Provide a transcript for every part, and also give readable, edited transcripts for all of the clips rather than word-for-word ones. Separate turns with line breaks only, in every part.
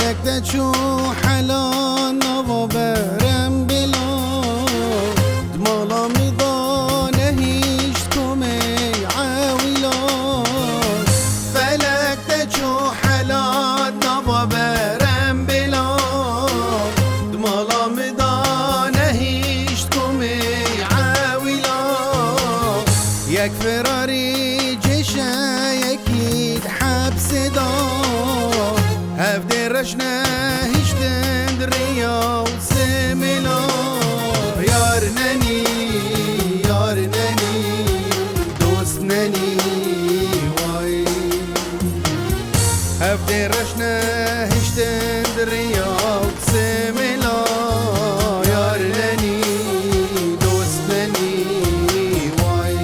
فلک ده چو حلان نوا برم بلا دمالا میدانه هیشت کمی عاویلا فلک ده چو حلان نوا برم بلا دمالا میدانه هیشت کمی عاویلا یک فراری جشه یکید حبس دار هفته رشنه هیشتن دریا و سملا یار ننی دوست ننی وای هفته رشنه هیشتن دریا و سملا یار ننی دوست ننی وای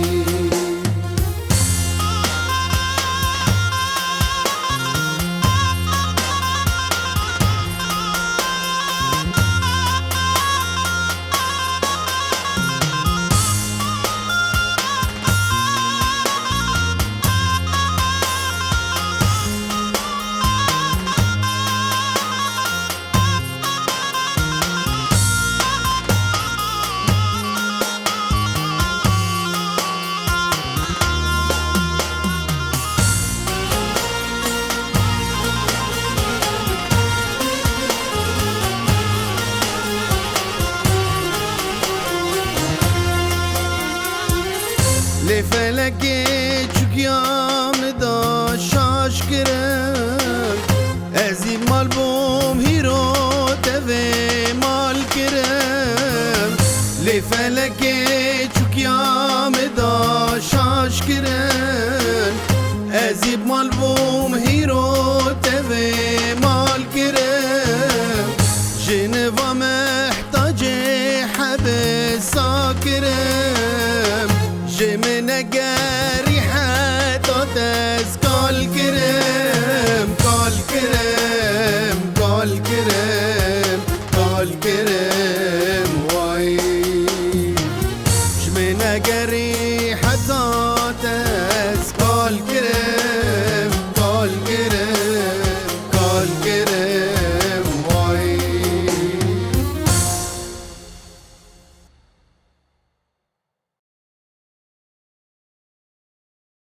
لفلک چوکیام دا شاش کرم ازی مال بوم هیرو دوی مال کرم لفلک چوکیام دا شاش کرم ازی مال بوم هیرو دوی مال کرم جنوا محتاج حبسا کرم جمن گری حتی دست کال کرم وای جمن گری